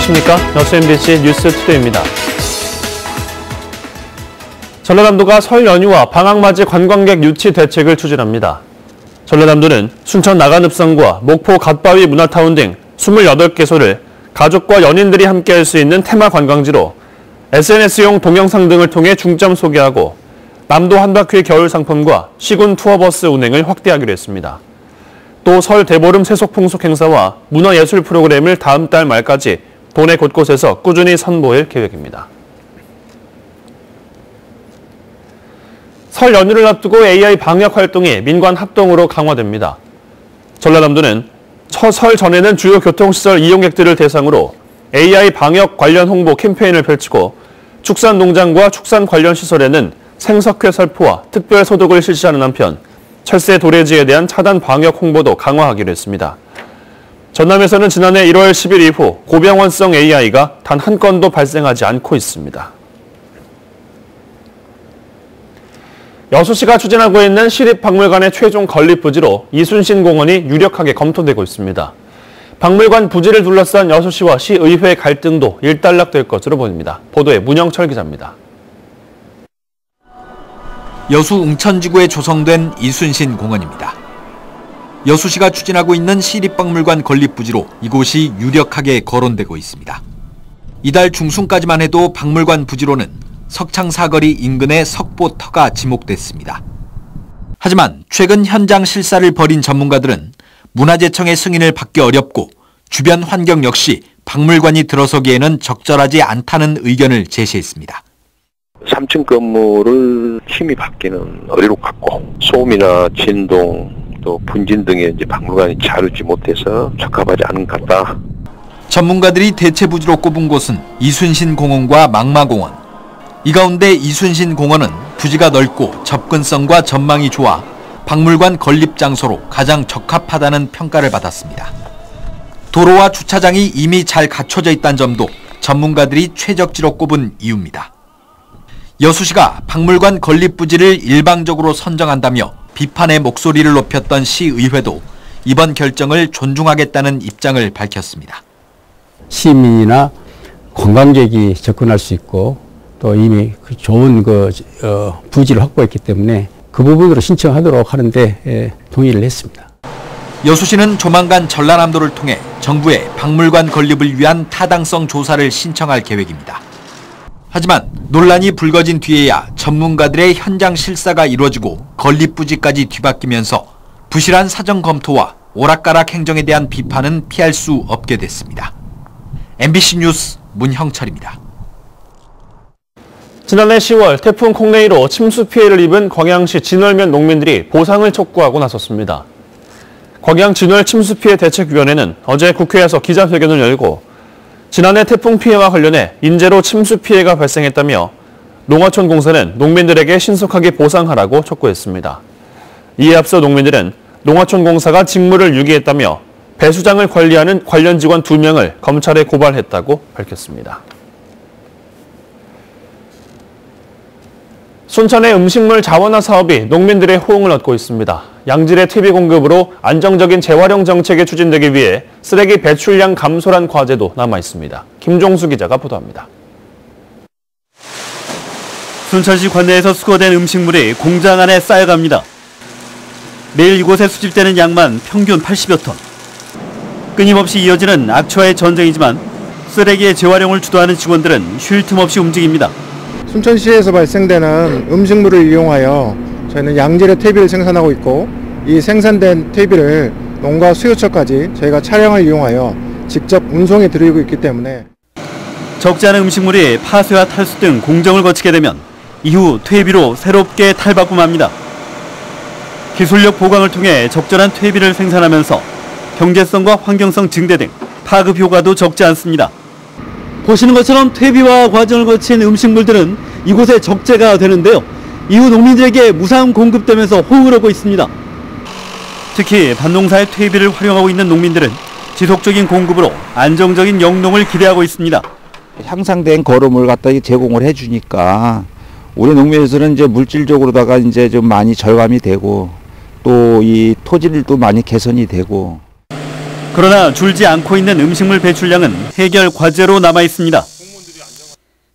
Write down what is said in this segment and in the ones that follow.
안녕하십니까. 여수 MBC 뉴스투데이입니다. 전라남도가 설 연휴와 방학맞이 관광객 유치 대책을 추진합니다. 전라남도는 순천 나간읍성과 목포 갓바위 문화타운 등 28개소를 가족과 연인들이 함께할 수 있는 테마 관광지로 SNS용 동영상 등을 통해 중점 소개하고 남도 한바퀴 겨울 상품과 시군 투어버스 운행을 확대하기로 했습니다. 또 설 대보름 세속풍속 행사와 문화예술 프로그램을 다음 달 말까지 도내 곳곳에서 꾸준히 선보일 계획입니다. 설 연휴를 앞두고 AI 방역 활동이 민관 합동으로 강화됩니다. 전라남도는 설 전에는 주요 교통시설 이용객들을 대상으로 AI 방역 관련 홍보 캠페인을 펼치고 축산농장과 축산 관련 시설에는 생석회 살포와 특별 소독을 실시하는 한편 철새 도래지에 대한 차단 방역 홍보도 강화하기로 했습니다. 전남에서는 지난해 1월 10일 이후 고병원성 AI가 단 한 건도 발생하지 않고 있습니다. 여수시가 추진하고 있는 시립박물관의 최종 건립 부지로 이순신 공원이 유력하게 검토되고 있습니다. 박물관 부지를 둘러싼 여수시와 시의회 갈등도 일단락될 것으로 보입니다. 보도에 문영철 기자입니다. 여수 웅천지구에 조성된 이순신 공원입니다. 여수시가 추진하고 있는 시립박물관 건립 부지로 이곳이 유력하게 거론되고 있습니다. 이달 중순까지만 해도 박물관 부지로는 석창 사거리 인근의 석보터가 지목됐습니다. 하지만 최근 현장 실사를 벌인 전문가들은 문화재청의 승인을 받기 어렵고 주변 환경 역시 박물관이 들어서기에는 적절하지 않다는 의견을 제시했습니다. 3층 건물을 침입하기는 어려울 것 같고 소음이나 진동 또 분진 등의 박물관이 자르지 못해서 적합하지 않은 것 같다. 전문가들이 대체 부지로 꼽은 곳은 이순신 공원과 망마공원. 이 가운데 이순신 공원은 부지가 넓고 접근성과 전망이 좋아 박물관 건립 장소로 가장 적합하다는 평가를 받았습니다. 도로와 주차장이 이미 잘 갖춰져 있다는 점도 전문가들이 최적지로 꼽은 이유입니다. 여수시가 박물관 건립 부지를 일방적으로 선정한다며 비판의 목소리를 높였던 시의회도 이번 결정을 존중하겠다는 입장을 밝혔습니다. 시민이나 관광객이 접근할 수 있고 또 이미 좋은 부지를 확보했기 때문에 그 부분으로 신청하도록 하는데 동의를 했습니다. 여수시는 조만간 전라남도를 통해 정부에 박물관 건립을 위한 타당성 조사를 신청할 계획입니다. 하지만 논란이 불거진 뒤에야 전문가들의 현장 실사가 이루어지고 건립 부지까지 뒤바뀌면서 부실한 사전 검토와 오락가락 행정에 대한 비판은 피할 수 없게 됐습니다. MBC 뉴스 문형철입니다. 지난해 10월 태풍 콩레이로 침수 피해를 입은 광양시 진월면 농민들이 보상을 촉구하고 나섰습니다. 광양 진월 침수 피해 대책위원회는 어제 국회에서 기자회견을 열고 지난해 태풍 피해와 관련해 인재로 침수 피해가 발생했다며 농어촌공사는 농민들에게 신속하게 보상하라고 촉구했습니다. 이에 앞서 농민들은 농어촌공사가 직무를 유기했다며 배수장을 관리하는 관련 직원 2명을 검찰에 고발했다고 밝혔습니다. 순천의 음식물 자원화 사업이 농민들의 호응을 얻고 있습니다. 양질의 퇴비 공급으로 안정적인 재활용 정책이 추진되기 위해 쓰레기 배출량 감소란 과제도 남아 있습니다. 김종수 기자가 보도합니다. 순천시 관내에서 수거된 음식물이 공장 안에 쌓여갑니다. 매일 이곳에 수집되는 양만 평균 80여 톤. 끊임없이 이어지는 악취와의 전쟁이지만 쓰레기의 재활용을 주도하는 직원들은 쉴 틈 없이 움직입니다. 순천시에서 발생되는 음식물을 이용하여 저희는 양질의 퇴비를 생산하고 있고 이 생산된 퇴비를 농가 수요처까지 저희가 차량을 이용하여 직접 운송해 드리고 있기 때문에 적지 않은 음식물이 파쇄와 탈수 등 공정을 거치게 되면 이후 퇴비로 새롭게 탈바꿈합니다. 기술력 보강을 통해 적절한 퇴비를 생산하면서 경제성과 환경성 증대 등 파급 효과도 적지 않습니다. 보시는 것처럼 퇴비화 과정을 거친 음식물들은 이곳에 적재가 되는데요. 이후 농민들에게 무상 공급되면서 호응을 얻고 있습니다. 특히 밭농사의 퇴비를 활용하고 있는 농민들은 지속적인 공급으로 안정적인 영농을 기대하고 있습니다. 향상된 거름을 갖다 제공을 해주니까 우리 농민에서는 이제 물질적으로다가 이제 좀 많이 절감이 되고 또 이 토질도 많이 개선이 되고. 그러나 줄지 않고 있는 음식물 배출량은 해결 과제로 남아 있습니다.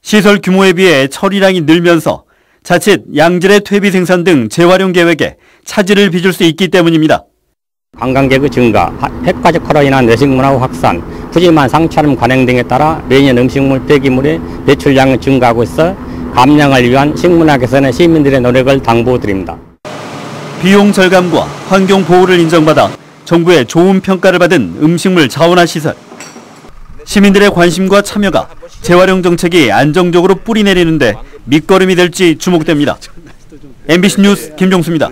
시설 규모에 비해 처리량이 늘면서 자칫 양질의 퇴비 생산 등 재활용 계획에 차질을 빚을 수 있기 때문입니다. 관광객의 증가, 핵가족화로 인한 외식문화 확산, 푸짐한 상차림 관행 등에 따라 매년 음식물 폐기물의 배출량이 증가하고 있어 감량을 위한 식문화 개선의 시민들의 노력을 당부드립니다. 비용 절감과 환경 보호를 인정받아 정부의 좋은 평가를 받은 음식물 자원화 시설. 시민들의 관심과 참여가 재활용 정책이 안정적으로 뿌리내리는데 밑거름이 될지 주목됩니다. MBC 뉴스 김종수입니다.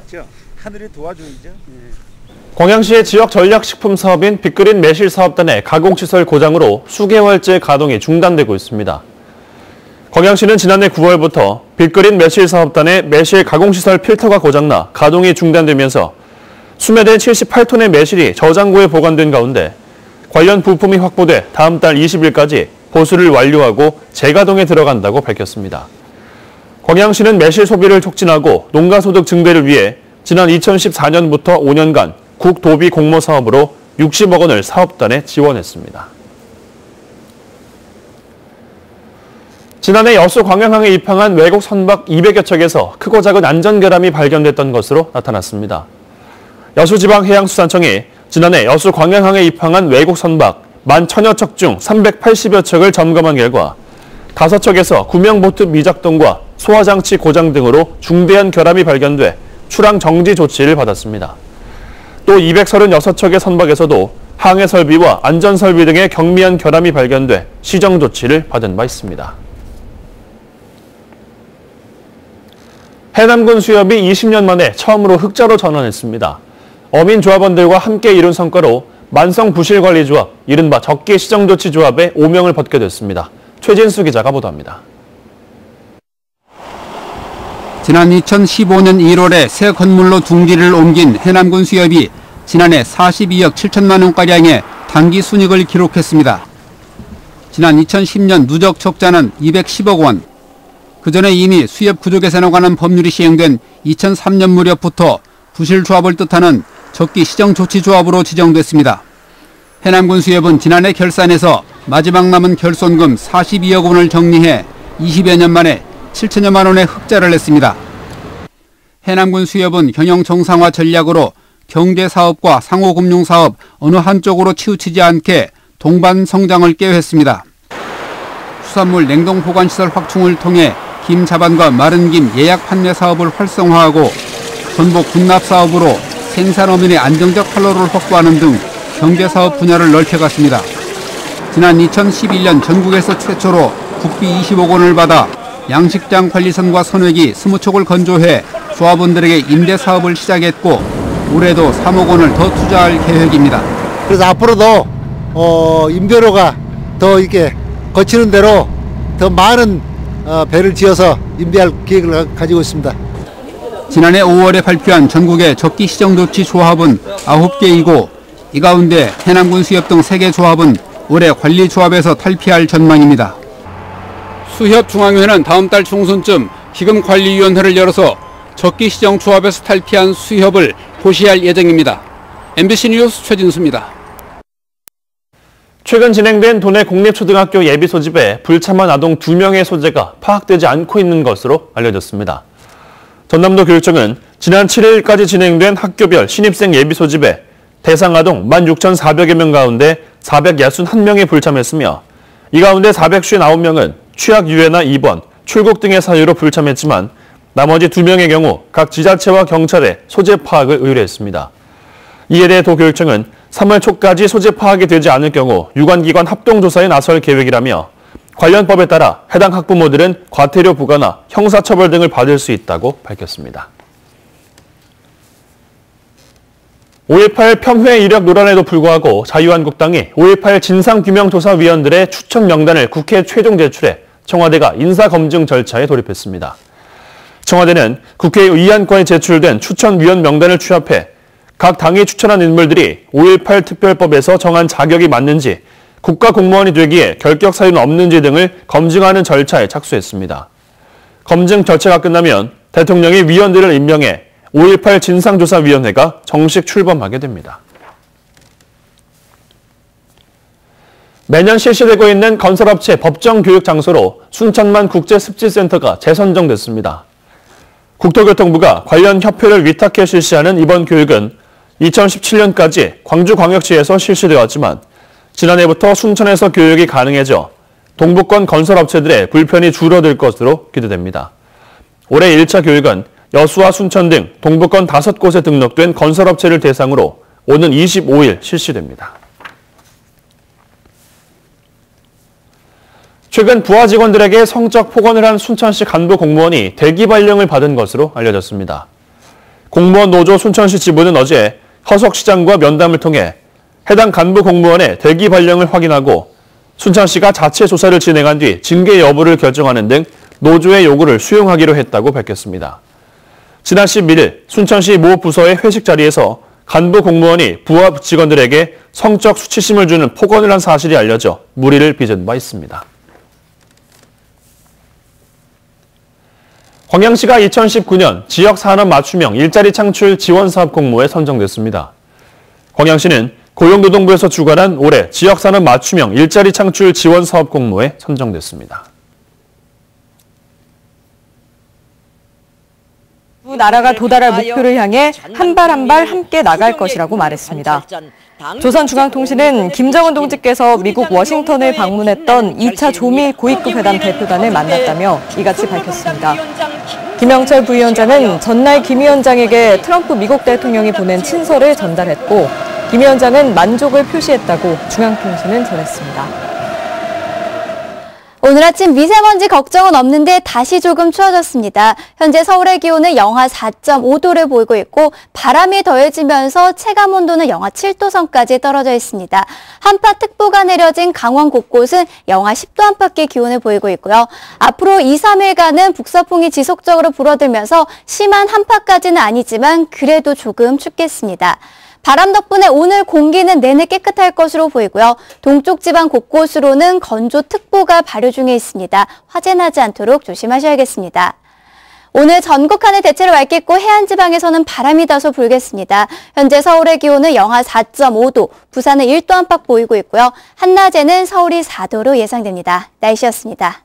광양시의 지역 전략식품 사업인 빅그린 매실 사업단의 가공시설 고장으로 수개월째 가동이 중단되고 있습니다. 광양시는 지난해 9월부터 빅그린 매실 사업단의 매실 가공시설 필터가 고장나 가동이 중단되면서 수매된 78톤의 매실이 저장고에 보관된 가운데 관련 부품이 확보돼 다음 달 20일까지 보수를 완료하고 재가동에 들어간다고 밝혔습니다. 광양시는 매실 소비를 촉진하고 농가소득 증대를 위해 지난 2014년부터 5년간 국도비 공모 사업으로 60억 원을 사업단에 지원했습니다. 지난해 여수 광양항에 입항한 외국 선박 200여 척에서 크고 작은 안전결함이 발견됐던 것으로 나타났습니다. 여수지방해양수산청이 지난해 여수 광양항에 입항한 외국 선박 11,000여 척 중 380여 척을 점검한 결과 5척에서 구명보트 미작동과 소화장치 고장 등으로 중대한 결함이 발견돼 출항 정지 조치를 받았습니다. 또 236척의 선박에서도 항해 설비와 안전 설비 등의 경미한 결함이 발견돼 시정 조치를 받은 바 있습니다. 해남군 수협이 20년 만에 처음으로 흑자로 전환했습니다. 어민조합원들과 함께 이룬 성과로 만성부실관리조합, 이른바 적기시정조치조합의 오명을 벗게 됐습니다. 최진수 기자가 보도합니다. 지난 2015년 1월에 새 건물로 둥지를 옮긴 해남군 수협이 지난해 42억 7천만 원가량의 단기 순이익을 기록했습니다. 지난 2010년 누적 적자는 210억 원. 그전에 이미 수협 구조 개선에 관한 법률이 시행된 2003년 무렵부터 부실조합을 뜻하는 적기시정조치조합으로 지정됐습니다. 해남군 수협은 지난해 결산에서 마지막 남은 결손금 42억 원을 정리해 20여 년 만에 7천여만 원의 흑자를 냈습니다. 해남군 수협은 경영 정상화 전략으로 경제사업과 상호금융사업 어느 한쪽으로 치우치지 않게 동반 성장을 계획했습니다. 수산물 냉동보관시설 확충을 통해 김 자반과 마른 김 예약 판매 사업을 활성화하고 전복 군납 사업으로 생산어민의 안정적 활로를 확보하는 등 경제사업 분야를 넓혀갔습니다. 지난 2011년 전국에서 최초로 국비 20억 원을 받아 양식장 관리선과 선회기 20척을 건조해 조합원들에게 임대 사업을 시작했고 올해도 3억 원을 더 투자할 계획입니다. 그래서 앞으로도 임대료가 더 이렇게 거치는 대로 더 많은 배를 지어서 임대할 계획을 가지고 있습니다. 지난해 5월에 발표한 전국의 적기시정조치 조합은 9개이고 이 가운데 해남군 수협 등 3개 조합은 올해 관리조합에서 탈피할 전망입니다. 수협 중앙회는 다음 달 중순쯤 기금관리위원회를 열어서 적기시정조합에서 탈피한 수협을 고시할 예정입니다. MBC 뉴스 최진수입니다. 최근 진행된 도내 공립초등학교 예비 소집에 불참한 아동 2명의 소재가 파악되지 않고 있는 것으로 알려졌습니다. 전남도 교육청은 지난 7일까지 진행된 학교별 신입생 예비 소집에 대상 아동 16,400여 명 가운데 461명이 불참했으며 이 가운데 459명은 취학 유예나 입원, 출국 등의 사유로 불참했지만 나머지 2명의 경우 각 지자체와 경찰에 소재 파악을 의뢰했습니다. 이에 대해 도교육청은 3월 초까지 소재 파악이 되지 않을 경우 유관기관 합동조사에 나설 계획이라며 관련 법에 따라 해당 학부모들은 과태료 부과나 형사처벌 등을 받을 수 있다고 밝혔습니다. 5.18 평회 이력 논란에도 불구하고 자유한국당이 5.18 진상규명조사위원들의 추천 명단을 국회에 최종 제출해 청와대가 인사검증 절차에 돌입했습니다. 청와대는 국회 의안권에 제출된 추천위원 명단을 취합해 각 당이 추천한 인물들이 5.18 특별법에서 정한 자격이 맞는지, 국가공무원이 되기에 결격 사유는 없는지 등을 검증하는 절차에 착수했습니다. 검증 절차가 끝나면 대통령이 위원들을 임명해 5.18 진상조사위원회가 정식 출범하게 됩니다. 매년 실시되고 있는 건설업체 법정 교육 장소로 순천만 국제습지센터가 재선정됐습니다. 국토교통부가 관련 협회를 위탁해 실시하는 이번 교육은 2017년까지 광주광역시에서 실시되었지만 지난해부터 순천에서 교육이 가능해져 동부권 건설업체들의 불편이 줄어들 것으로 기대됩니다. 올해 1차 교육은 여수와 순천 등 동부권 5곳에 등록된 건설업체를 대상으로 오는 25일 실시됩니다. 최근 부하 직원들에게 성적 폭언을 한 순천시 간부 공무원이 대기 발령을 받은 것으로 알려졌습니다. 공무원 노조 순천시 지부는 어제 허석 시장과 면담을 통해 해당 간부 공무원의 대기 발령을 확인하고 순천시가 자체 조사를 진행한 뒤 징계 여부를 결정하는 등 노조의 요구를 수용하기로 했다고 밝혔습니다. 지난 11일 순천시 모 부서의 회식 자리에서 간부 공무원이 부하 직원들에게 성적 수치심을 주는 폭언을 한 사실이 알려져 물의를 빚은 바 있습니다. 광양시가 2019년 지역산업 맞춤형 일자리 창출 지원사업 공모에 선정됐습니다. 광양시는 고용노동부에서 주관한 올해 지역산업 맞춤형 일자리 창출 지원사업 공모에 선정됐습니다. 두 나라가 도달할 목표를 향해 한 발 한 발 함께 나갈 것이라고 말했습니다. 조선중앙통신은 김정은 동지께서 미국 워싱턴을 방문했던 2차 조미 고위급 회담 대표단을 만났다며 이같이 밝혔습니다. 김영철 부위원장은 전날 김 위원장에게 트럼프 미국 대통령이 보낸 친서를 전달했고 김 위원장은 만족을 표시했다고 중앙통신은 전했습니다. 오늘 아침 미세먼지 걱정은 없는데 다시 조금 추워졌습니다. 현재 서울의 기온은 영하 4.5도를 보이고 있고 바람이 더해지면서 체감온도는 영하 7도 선까지 떨어져 있습니다. 한파특보가 내려진 강원 곳곳은 영하 10도 안팎의 기온을 보이고 있고요. 앞으로 2, 3일간은 북서풍이 지속적으로 불어들면서 심한 한파까지는 아니지만 그래도 조금 춥겠습니다. 바람 덕분에 오늘 공기는 내내 깨끗할 것으로 보이고요. 동쪽 지방 곳곳으로는 건조특보가 발효 중에 있습니다. 화재 나지 않도록 조심하셔야겠습니다. 오늘 전국 하늘 대체로 맑겠고 해안 지방에서는 바람이 다소 불겠습니다. 현재 서울의 기온은 영하 4.5도, 부산은 1도 안팎 보이고 있고요. 한낮에는 서울이 4도로 예상됩니다. 날씨였습니다.